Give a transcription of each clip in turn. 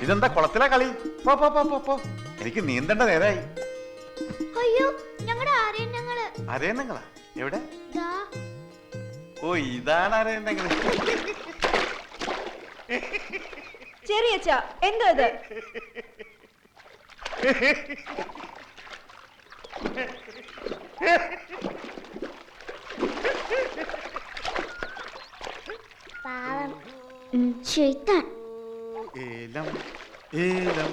ഇതെന്താ കുളത്തിലെ കളി? പോ പോ പോ പോ പോ. എനിക്ക് നീന്തേണ്ട നേരായി. അയ്യോ ഞങ്ങളുടെ ആരണ്യങ്ങള്. അരയന്നങ്ങളാ? എവിടെ? ദാ. ഓ ഇതാണ് അരയന്നങ്ങള്. ചെറിയച്ച എന്താ ഇത്? പാവം ശൈത്താൻ. ഏലം ഏലം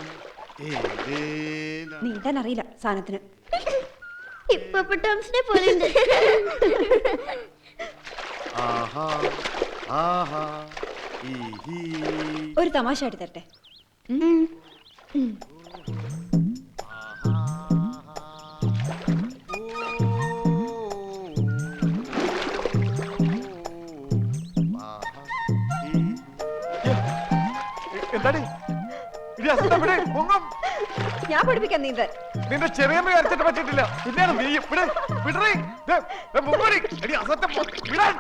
ഏലേലം. നീന്താൻ അറിയില്ല സാധനത്തിന്. ഹിപ്പോപ്പൊട്ടാമസിനെ പോലെ ഉണ്ട്. ആഹാ ആഹാ ഈഹി. ഒരു തമാശ ആയിട്ട് തരട്ടെ. എന്താടി ഇടി അസത്തെ പൊങ്ങം. ഞാൻ പഠിപ്പിക്കാം നീന്താൻ. നിന്റെ ചെറിയമ്മ അരച്ചിട്ട് പറ്റിട്ടില്ല. പിന്നെയാണ് നീ ഇവിടെ വിടറി എടി അസത്തെ വിടാൻ.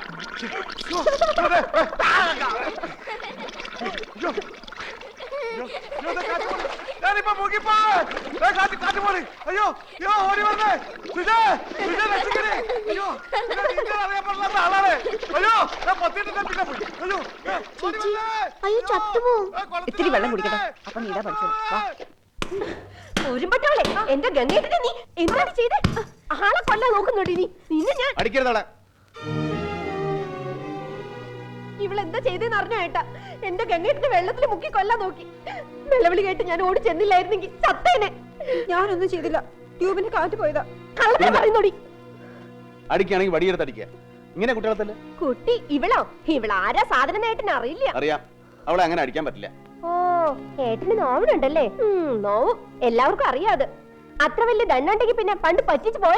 ഞാനിപ്പോ മുങ്ങിപ്പോ കാറ്റ് പോണി. അയ്യോ അയ്യോ ഓടി വന്നേ. അയ്യോ അറിയപ്പെടുന്ന ആളാണ്. അയ്യോ ഞാൻ പത്തിട്ട് പിന്നെ പോയി. അയ്യോ അയ്യോ ചത്തുപോകും. ഇത്തിരി വെള്ളം കുടിക്കട്ടെ, അപ്പൊ നീന്താ പഠിച്ചോളൂ. ഒരുമ്പട്ടവളെ എന്റെ ഗംഗേട്ടിനെ നീ എന്താണ് ചെയ്തേ? ആളെ കൊല്ലാൻ നോക്കുന്നുണ്ട് നീ. നിന്നെ ഞാൻ അടിക്കരുതാളെ. ഇവളെന്താ ചെയ്തെന്ന് അറിഞ്ഞോ ഏട്ടാ? എന്റെ ഗംഗേട്ടിനെ വെള്ളത്തിൽ മുക്കി കൊല്ലാൻ നോക്കി. വെള്ളവിളി കേട്ട് ഞാൻ ഓടി ചെന്നില്ലായിരുന്നെങ്കിൽ ചത്തേനെ. ഞാനൊന്നും ചെയ്തില്ല, ട്യൂബിന് കാറ്റ് പോയതാ. കള്ളനെ പറയുന്നോടി. അടിക്കുകയാണെങ്കിൽ വടിയെടുത്ത് അടിക്കുക. ഇങ്ങനെ കുട്ടികളത്തല്ലേ? കുട്ടി ഇവളോ? ഇവളാരാ സാധനം ഏട്ടന് അറിയില്ല. അറിയാം, അവളെ അങ്ങനെ അടിക്കാൻ പറ്റില്ല. ഓ ഏട്ടന് നോവുന്നുണ്ടല്ലേ? നോവും എല്ലാവർക്കും അറിയാതെ. അത്ര വലിയ ദണ്ണുണ്ടെങ്കിൽ പിന്നെ പണ്ട് പറ്റിച്ചു പോയാ